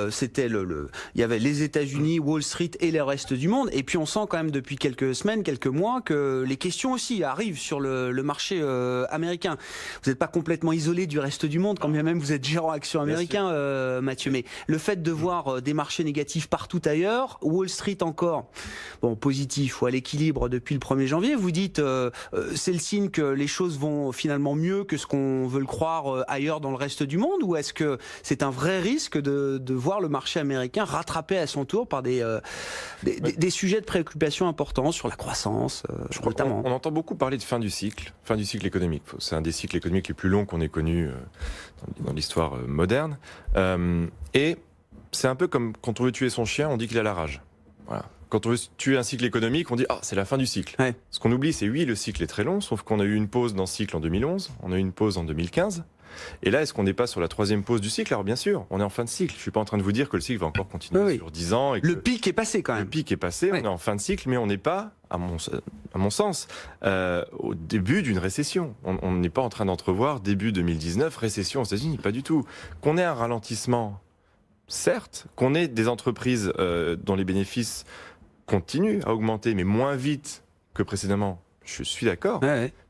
c'était il y avait les États-Unis, Wall Street et le reste du monde, et puis on sent quand même depuis quelques semaines, quelques mois que les questions aussi arrivent sur le marché américain. Vous n'êtes pas complètement isolé du reste du monde, quand bien même vous êtes gérant action américain, Mathieu. Mais le fait de voir des marchés négatifs partout ailleurs, Wall Street encore, bon, positif ou à l'équilibre depuis le 1er janvier, vous dites c'est le signe que les choses vont finalement mieux que ce qu'on veut le croire ailleurs dans le reste du monde, ou est-ce que c'est un vrai risque de voir le marché américain rattrapé à son tour par des sujets de préoccupation importants sur la croissance notamment. On entend beaucoup parler de fin du cycle économique. C'est un des cycles économiques les plus longs qu'on ait connus dans l'histoire moderne. Et c'est un peu comme quand on veut tuer son chien, on dit qu'il a la rage. Voilà. quand on veut tuer un cycle économique, on dit c'est la fin du cycle. Ouais. Ce qu'on oublie, c'est oui, le cycle est très long, sauf qu'on a eu une pause dans ce cycle en 2011, on a eu une pause en 2015. Et là, est-ce qu'on n'est pas sur la troisième pause du cycle? Alors bien sûr, on est en fin de cycle. Je ne suis pas en train de vous dire que le cycle va encore continuer sur 10 ans. Et que le pic est passé quand même. Le pic est passé, on est en fin de cycle, mais on n'est pas, à mon sens, au début d'une récession. On n'est pas en train d'entrevoir début 2019, récession aux États-Unis, pas du tout. Qu'on ait un ralentissement, certes, qu'on ait des entreprises dont les bénéfices continuent à augmenter, mais moins vite que précédemment. Je suis d'accord,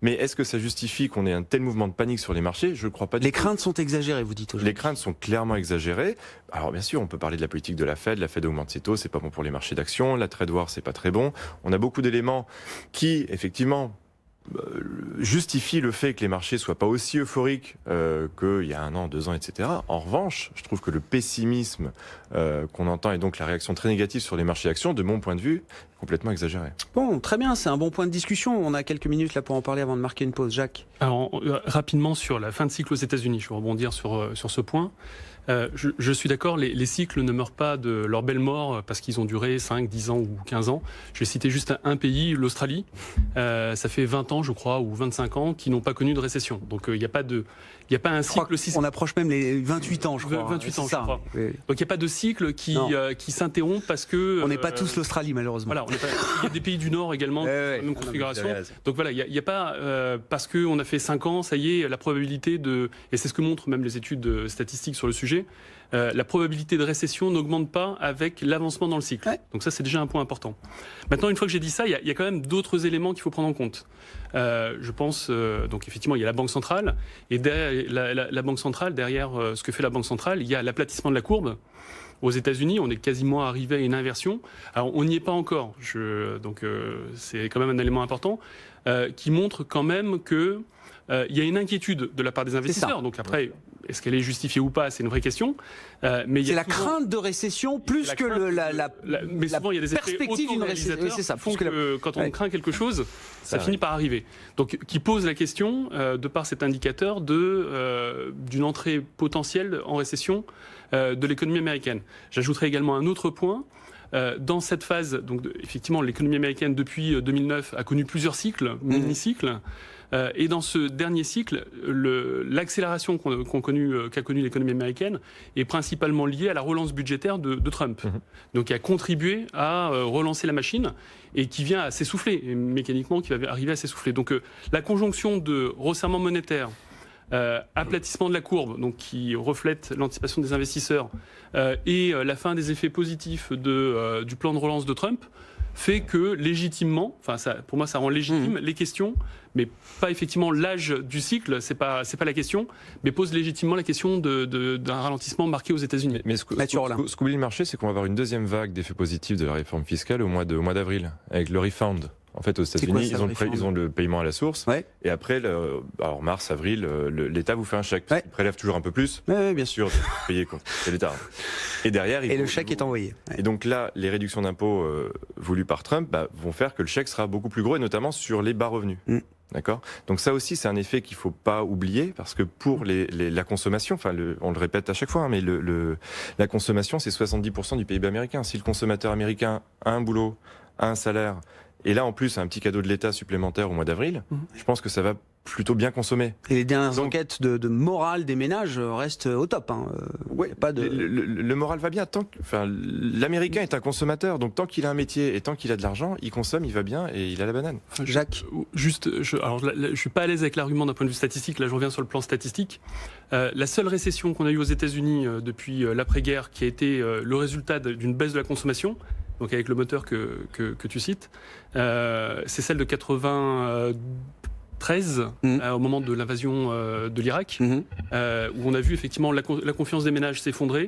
mais est-ce que ça justifie qu'on ait un tel mouvement de panique sur les marchés? Je ne crois pas. Les craintes sont exagérées, vous dites aujourd'hui. Les craintes sont clairement exagérées. Alors bien sûr, on peut parler de la politique de la Fed. La Fed augmente ses taux, c'est pas bon pour les marchés d'actions. La trade war, c'est pas très bon. On a beaucoup d'éléments qui, effectivement, justifie le fait que les marchés soient pas aussi euphoriques qu'il y a 1 an, 2 ans, etc. En revanche, je trouve que le pessimisme qu'on entend et donc la réaction très négative sur les marchés actions, de mon point de vue, est complètement exagérée. Bon, très bien, c'est un bon point de discussion. On a quelques minutes là pour en parler avant de marquer une pause. Jacques. Alors, rapidement sur la fin de cycle aux États-Unis, je vais rebondir sur ce point. Je suis d'accord, les cycles ne meurent pas de leur belle mort parce qu'ils ont duré 5, 10 ans ou 15 ans. Je vais citer juste un pays, l'Australie. Ça fait 20 ans, je crois, ou 25 ans, qui n'ont pas connu de récession. Donc il n'y a pas un cycle On approche même les 28 ans, je crois. 28 ans, je crois. Oui. Donc il n'y a pas de cycle qui s'interrompt parce que... On n'est pas tous l'Australie, malheureusement. Voilà, il y a des pays du Nord également, même configuration. Donc voilà, il n'y a pas, parce qu'on a fait 5 ans, ça y est, la probabilité de... Et c'est ce que montrent même les études statistiques sur le sujet. La probabilité de récession n'augmente pas avec l'avancement dans le cycle. Donc ça, c'est déjà un point important. Maintenant, une fois que j'ai dit ça, il y a quand même d'autres éléments qu'il faut prendre en compte. Je pense, donc effectivement, il y a la Banque centrale. Et derrière, la Banque centrale, derrière ce que fait la Banque centrale, il y a l'aplatissement de la courbe. Aux États-Unis, on est quasiment arrivé à une inversion. Alors, on n'y est pas encore. Donc, c'est quand même un élément important qui montre quand même que il y a une inquiétude de la part des investisseurs. Donc après, est-ce qu'elle est justifiée ou pas? C'est une vraie question. Mais c'est la crainte de récession plus que mais souvent, il y a des perspective d'une récession. C'est ça. Quand on craint quelque chose, ça finit par arriver. Donc, qui pose la question, de par cet indicateur, d'une entrée potentielle en récession de l'économie américaine. J'ajouterai également un autre point. Dans cette phase, donc effectivement, l'économie américaine depuis 2009 a connu plusieurs cycles, mini-cycles. Et dans ce dernier cycle, l'accélération qu'a connue l'économie américaine est principalement liée à la relance budgétaire de Trump. Donc, qui a contribué à relancer la machine et qui vient à s'essouffler, et mécaniquement qui va arriver à s'essouffler. Donc, la conjonction de resserrement monétaire, aplatissement de la courbe, donc qui reflète l'anticipation des investisseurs, et la fin des effets positifs du plan de relance de Trump, fait que légitimement, pour moi ça rend légitime les questions, mais pas effectivement l'âge du cycle, c'est pas la question, mais pose légitimement la question d'un ralentissement marqué aux États-Unis. Mais ce qu'oublie le marché, c'est qu'on va avoir une deuxième vague d'effets positifs de la réforme fiscale au mois d'avril, avec le refund. En fait, aux États-Unis, ils ont le paiement à la source. Et après, alors mars, avril, l'État vous fait un chèque. Il prélève toujours un peu plus. Bien sûr. Payer quoi. C'est l'État. Et derrière, le chèque est envoyé. Et donc là, les réductions d'impôts voulues par Trump vont faire que le chèque sera beaucoup plus gros, et notamment sur les bas revenus. D'accord. Donc ça aussi, c'est un effet qu'il faut pas oublier, parce que pour la consommation, on le répète à chaque fois, mais la consommation, c'est 70% du PIB américain. Si le consommateur américain a un boulot, a un salaire, et là, en plus, un petit cadeau de l'État supplémentaire au mois d'avril, je pense que ça va plutôt bien consommer. Et les dernières enquêtes de morale des ménages restent au top. Le moral va bien. L'Américain est un consommateur, donc tant qu'il a un métier et tant qu'il a de l'argent, il consomme, il va bien et il a la banane. Jacques, je suis pas à l'aise avec l'argument d'un point de vue statistique. Là, je reviens sur le plan statistique. La seule récession qu'on a eue aux États-Unis depuis l'après-guerre, qui a été le résultat d'une baisse de la consommation, donc avec le moteur que tu cites, c'est celle de 93, au moment de l'invasion de l'Irak, où on a vu effectivement la confiance des ménages s'effondrer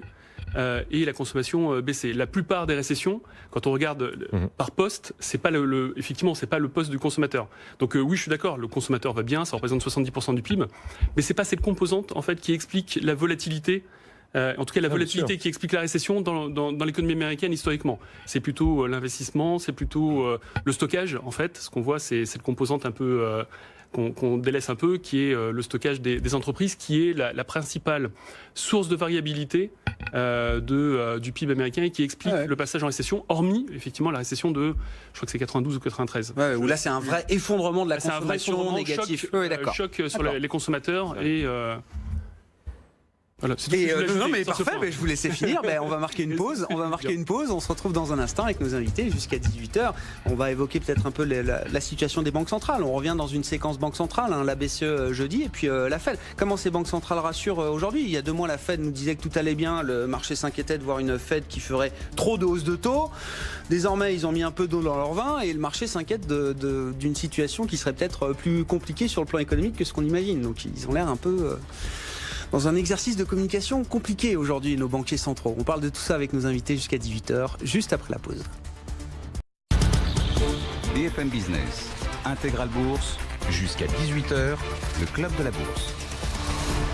et la consommation baisser. La plupart des récessions, quand on regarde par poste, c'est pas effectivement, c'est pas le poste du consommateur. Donc oui, je suis d'accord, le consommateur va bien, ça représente 70% du PIB, mais c'est pas cette composante en fait qui explique la volatilité. En tout cas, la volatilité qui explique la récession dans l'économie américaine historiquement. C'est plutôt l'investissement, c'est plutôt le stockage, en fait. Ce qu'on voit, c'est cette composante un peu qu'on délaisse un peu, qui est le stockage des entreprises, qui est la principale source de variabilité du PIB américain et qui explique le passage en récession, hormis effectivement la récession de, je crois que c'est 92 ou 93. Où là c'est un vrai effondrement de la consommation négative. Choc sur les consommateurs et... Voilà, non mais parfait, mais je vous laissais finir. On va marquer une pause. On se retrouve dans un instant avec nos invités jusqu'à 18h. On va évoquer peut-être un peu la situation des banques centrales. On revient dans une séquence banque centrale, la BCE jeudi et puis la Fed. Comment ces banques centrales rassurent aujourd'hui? Il y a 2 mois, la Fed nous disait que tout allait bien. Le marché s'inquiétait de voir une Fed qui ferait trop de hausses de taux. Désormais, ils ont mis un peu d'eau dans leur vin et le marché s'inquiète d'une situation qui serait peut-être plus compliquée sur le plan économique que ce qu'on imagine. Donc ils ont l'air un peu... dans un exercice de communication compliqué aujourd'hui, nos banquiers centraux. On parle de tout ça avec nos invités jusqu'à 18h, juste après la pause. BFM Business, Intégral Bourse, jusqu'à 18h, le Club de la Bourse.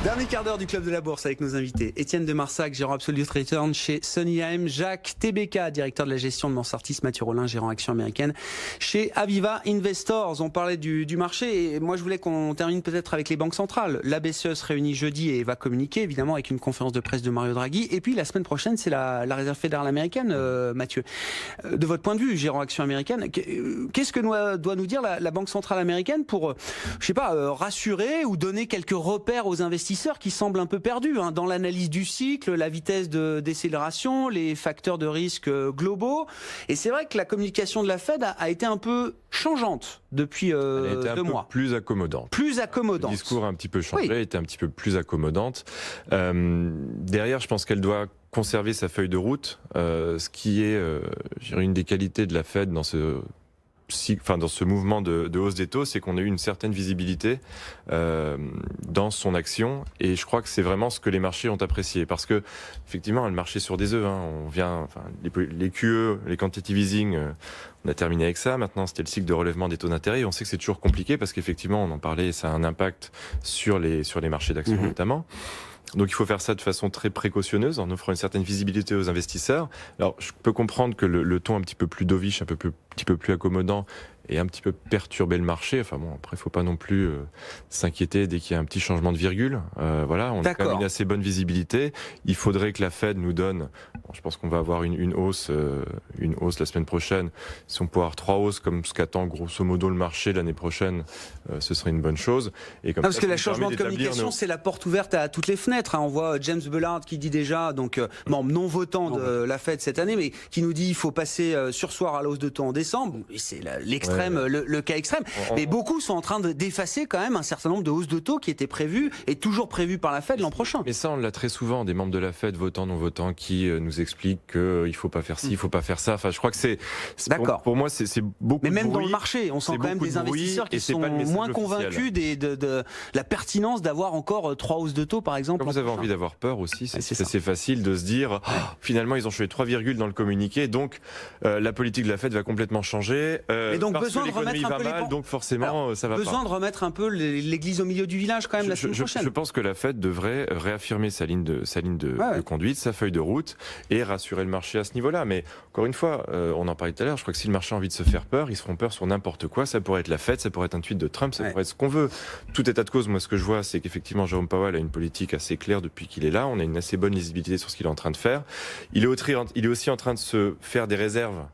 Dernier quart d'heure du Club de la Bourse avec nos invités. Étienne de Marsac, gérant Absolute Return chez Sony AM. Jacques TBK, directeur de la gestion de Mansartis. Mathieu Rollin, gérant actions américaines chez Aviva Investors. On parlait du marché et moi je voulais qu'on termine peut-être avec les banques centrales. La BCE se réunit jeudi et va communiquer évidemment avec une conférence de presse de Mario Draghi. Et puis la semaine prochaine, c'est la Réserve fédérale américaine, Mathieu. De votre point de vue, gérant actions américaines, qu'est-ce que doit nous dire la Banque centrale américaine pour, je sais pas, rassurer ou donner quelques repères aux investisseurs qui semblent un peu perdus dans l'analyse du cycle, la vitesse de décélération, les facteurs de risque globaux. Et c'est vrai que la communication de la Fed a été un peu changeante depuis 2 mois. Plus accommodante. Plus accommodante. Le discours a un petit peu changé, était un petit peu plus accommodante. Derrière, je pense qu'elle doit conserver sa feuille de route, ce qui est une des qualités de la Fed dans ce mouvement de hausse des taux, c'est qu'on a eu une certaine visibilité dans son action, et je crois que c'est vraiment ce que les marchés ont apprécié, parce que effectivement, le marché sur des œufs, les QE, les quantitative easing, on a terminé avec ça. Maintenant, c'était le cycle de relèvement des taux d'intérêt, et on sait que c'est toujours compliqué parce qu'effectivement, on en parlait, ça a un impact sur les marchés d'actions notamment. Donc il faut faire ça de façon très précautionneuse, en offrant une certaine visibilité aux investisseurs. Alors je peux comprendre que le ton un petit peu plus dovish, un petit peu plus accommodant, et un petit peu perturber le marché. Enfin bon, après, il ne faut pas non plus s'inquiéter dès qu'il y a un petit changement de virgule. Voilà, on a quand même une assez bonne visibilité. Il faudrait que la Fed nous donne, je pense qu'on va avoir une hausse la semaine prochaine. Si on peut avoir 3 hausses comme ce qu'attend grosso modo le marché l'année prochaine, ce serait une bonne chose. Et comme parce que le changement de communication, c'est la porte ouverte à toutes les fenêtres. On voit James Bullard qui dit déjà, donc membre non votant de la Fed cette année, mais qui nous dit qu'il faut passer sursoir à la hausse de taux en décembre. Et c'est l'extrême. Le cas extrême. Mais beaucoup sont en train d'effacer quand même un certain nombre de hausses de taux qui étaient prévues et toujours prévues par la Fed l'an prochain. Mais ça, on l'a très souvent, des membres de la Fed, votants, non votants, qui nous expliquent qu'il ne faut pas faire ci, il ne faut pas faire ça. Enfin, je crois que c'est pour moi, c'est beaucoup mais même de bruit, dans le marché, on sent quand même des investisseurs qui sont moins convaincus de la pertinence d'avoir encore 3 hausses de taux, par exemple. Quand vous avez envie d'avoir peur aussi, c'est assez facile de se dire finalement, ils ont changé 3 virgules dans le communiqué, donc la politique de la Fed va complètement changer. Et donc, besoin de remettre un peu mal, donc forcément ça va besoin pas. De remettre un peu l'église au milieu du village quand même la semaine prochaine. Je pense que la Fed devrait réaffirmer sa ligne de conduite, sa feuille de route, et rassurer le marché à ce niveau-là. Mais encore une fois, on en parlait tout à l'heure, je crois que si le marché a envie de se faire peur, ils se feront peur sur n'importe quoi. Ça pourrait être la Fed, ça pourrait être un tweet de Trump, ça pourrait être ce qu'on veut. Tout état de cause, moi ce que je vois, c'est qu'effectivement Jérôme Powell a une politique assez claire depuis qu'il est là. On a une assez bonne lisibilité sur ce qu'il est en train de faire. Il est aussi en train de se faire des réserves.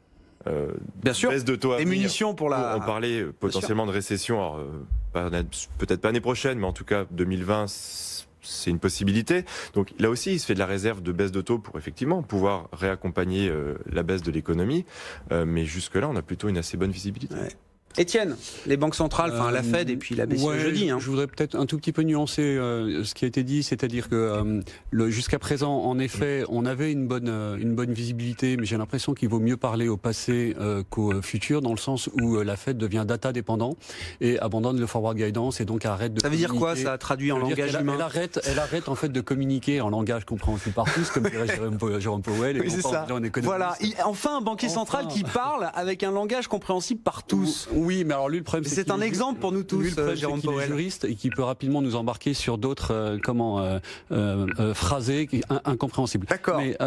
Bien sûr, baisse de taux à des munitions pour la... On parlait potentiellement de récession, peut-être pas l'année prochaine, mais en tout cas 2020, c'est une possibilité. Donc là aussi, il se fait de la réserve de baisse de taux pour effectivement pouvoir réaccompagner la baisse de l'économie. Mais jusque-là, on a plutôt une assez bonne visibilité. Ouais. Étienne, les banques centrales, la Fed et puis la BCE jeudi. Je voudrais peut-être un tout petit peu nuancer ce qui a été dit, c'est-à-dire que jusqu'à présent, en effet, on avait une bonne visibilité, mais j'ai l'impression qu'il vaut mieux parler au passé qu'au futur, dans le sens où la Fed devient data dépendant et abandonne le forward guidance et donc arrête de. Ça veut dire quoi, ça traduit en langage humain? Elle arrête en fait de communiquer en langage compréhensible par tous, comme dirait Jérôme Powell. Et oui, c'est ça. Voilà, enfin un banquier central qui parle avec un langage compréhensible par tous. Oui, mais alors lui, le problème, C'est un exemple pour nous tous, lui, le problème, Jérôme c'est qu'il est Powell. juriste et qui peut rapidement nous embarquer sur d'autres phrasés incompréhensibles. D'accord. Mais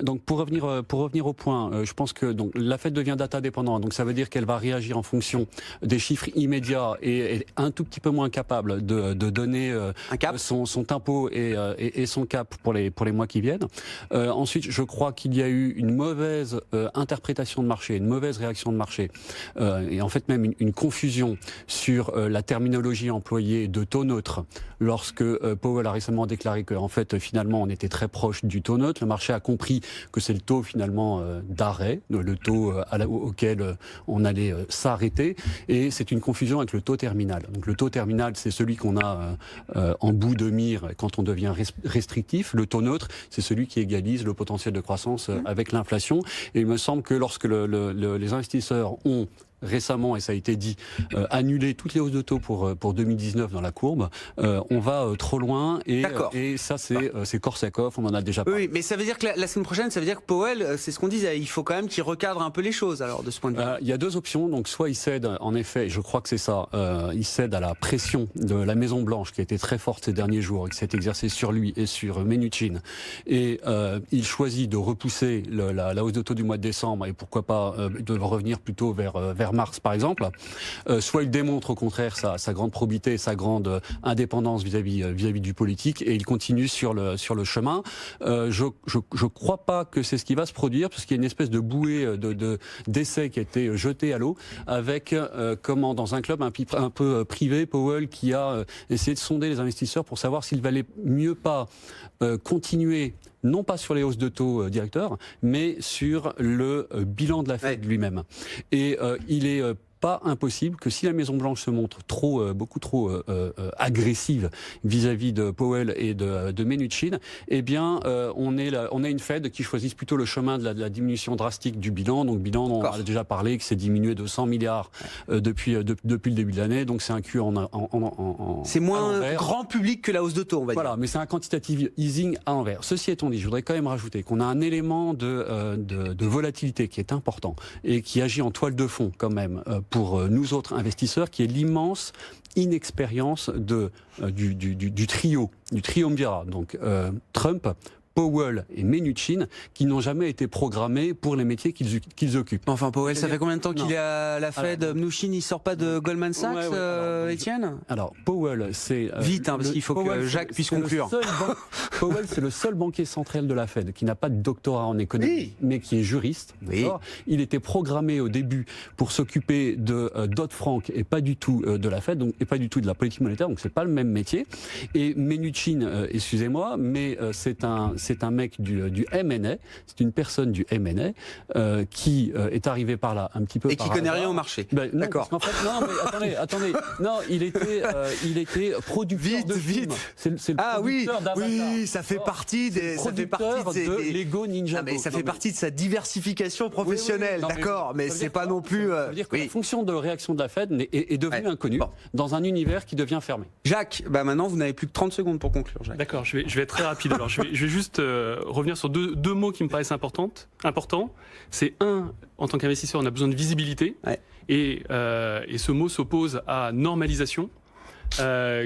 donc pour revenir au point, je pense que donc la Fed devient data dépendante, donc ça veut dire qu'elle va réagir en fonction des chiffres immédiats et est un tout petit peu moins capable de donner Un cap. son tempo et son cap pour les mois qui viennent. Ensuite, je crois qu'il y a eu une mauvaise interprétation de marché, une mauvaise réaction de marché, et en fait même une confusion sur la terminologie employée de taux neutre lorsque Powell a récemment déclaré que en fait finalement on était très proche du taux neutre. Le marché a compris que c'est le taux finalement d'arrêt, le taux auquel on allait s'arrêter, et c'est une confusion avec le taux terminal. Donc le taux terminal, c'est celui qu'on a en bout de mire quand on devient restrictif. Le taux neutre, c'est celui qui égalise le potentiel de croissance avec l'inflation. Et il me semble que lorsque les investisseurs ont récemment, et ça a été dit, annuler toutes les hausses de taux pour 2019 dans la courbe, on va trop loin, et ça c'est Korsakov, on en a déjà parlé. Oui, mais ça veut dire que la semaine prochaine, ça veut dire que Powell, c'est ce qu'on disait, il faut quand même qu'il recadre un peu les choses, alors, de ce point de vue. Il y a deux options, donc soit il cède, en effet, je crois que c'est ça, il cède à la pression de la Maison Blanche qui a été très forte ces derniers jours et qui s'est exercée sur lui et sur Mnuchin, et il choisit de repousser la hausse de taux du mois de décembre, et pourquoi pas de revenir plutôt vers mars par exemple, soit il démontre au contraire sa grande probité, sa grande indépendance vis-à-vis du politique, et il continue sur le chemin. Je crois pas que c'est ce qui va se produire, parce qu'il y a une espèce de bouée d'essai qui a été jetée à l'eau, avec dans un club un peu privé, Powell qui a essayé de sonder les investisseurs pour savoir s'il valait mieux pas continuer non pas sur les hausses de taux directeurs, mais sur le bilan de la Fed lui-même. Et il est pas impossible que si la Maison-Blanche se montre beaucoup trop agressive vis-à-vis de Powell et de Mnuchin, eh bien, on a une Fed qui choisisse plutôt le chemin de la diminution drastique du bilan. Donc, bilan, on a déjà parlé, que c'est diminué de 100 milliards depuis le début de l'année. Donc, c'est un cul c'est moins grand public que la hausse de taux, on va dire. Voilà, mais c'est un quantitative easing à l'envers. Ceci étant dit, je voudrais quand même rajouter qu'on a un élément de volatilité qui est important et qui agit en toile de fond quand même pour nous autres investisseurs, qui est l'immense inexpérience du triumvirat. Donc Trump, Powell et Mnuchin, qui n'ont jamais été programmés pour les métiers qu'ils occupent. Enfin, Powell, ça fait combien de temps qu'il est à la Fed? Mnuchin, il sort pas de Goldman Sachs, Étienne? Alors, Powell, c'est... Vite, parce qu'il faut que Jacques puisse conclure. Powell, c'est le seul banquier central de la Fed qui n'a pas de doctorat en économie, mais qui est juriste. Oui. Il était programmé au début pour s'occuper de Dodd-Frank et pas du tout de la Fed, et pas du tout de la politique monétaire, donc c'est pas le même métier. Et Mnuchin, excusez-moi, mais c'est un mec du M&A, c'est une personne du M&A qui est arrivé par là un petit peu et qui connaît rien au marché. D'accord. En fait, non, mais attendez, non, il était producteur de films. C'est le producteur d'Avatar. Oui, ça fait partie de Lego Ninja. Mais ça fait partie de sa diversification professionnelle, d'accord, mais c'est pas non plus. Ça veut dire que la fonction de réaction de la Fed est devenue inconnue dans un univers qui devient fermé. Jacques, maintenant vous n'avez plus que 30 secondes pour conclure. Jacques. D'accord, je vais être très rapide. Alors, je vais juste revenir sur deux mots qui me paraissent importants. C'est en tant qu'investisseur, on a besoin de visibilité. Ouais. Et ce mot s'oppose à normalisation,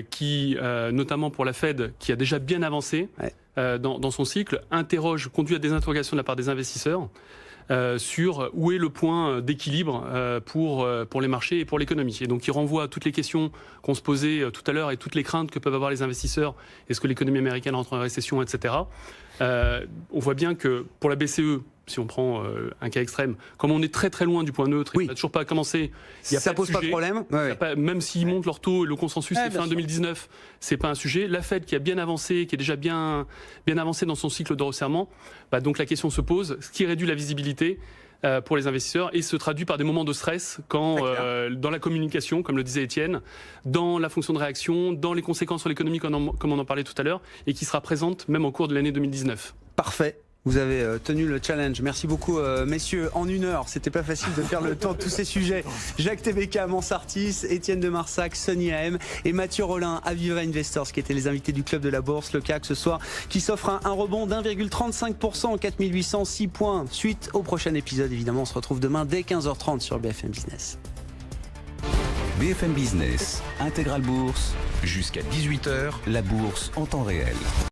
qui, notamment pour la Fed, qui a déjà bien avancé dans son cycle, conduit à des interrogations de la part des investisseurs sur où est le point d'équilibre pour les marchés et pour l'économie. Et donc il renvoie à toutes les questions qu'on se posait tout à l'heure et toutes les craintes que peuvent avoir les investisseurs. Est-ce que l'économie américaine rentre en récession, etc. On voit bien que pour la BCE, si on prend un cas extrême, comme on est très très loin du point neutre, il n'a toujours pas commencé, ça pose pas de problème. Même s'ils montent leur taux, le consensus c'est fin 2019, c'est pas un sujet. La Fed qui a bien avancé, qui est déjà bien avancé dans son cycle de resserrement, donc la question se pose, ce qui réduit la visibilité pour les investisseurs et se traduit par des moments de stress quand dans la communication, comme le disait Étienne, dans la fonction de réaction, dans les conséquences sur l'économie comme on en parlait tout à l'heure, et qui sera présente même au cours de l'année 2019. Parfait. Vous avez tenu le challenge. Merci beaucoup, messieurs. En 1 heure, c'était pas facile de faire le temps de tous ces sujets. Jacques Tebeka, Mansartis, Étienne de Marsac, Sonny AM et Mathieu Rollin, Aviva Investors, qui étaient les invités du club de la bourse, le CAC ce soir, qui s'offre un rebond d'1,35%, 4806 points. Suite au prochain épisode, évidemment, on se retrouve demain dès 15h30 sur BFM Business. BFM Business, Intégral Bourse, jusqu'à 18h, la bourse en temps réel.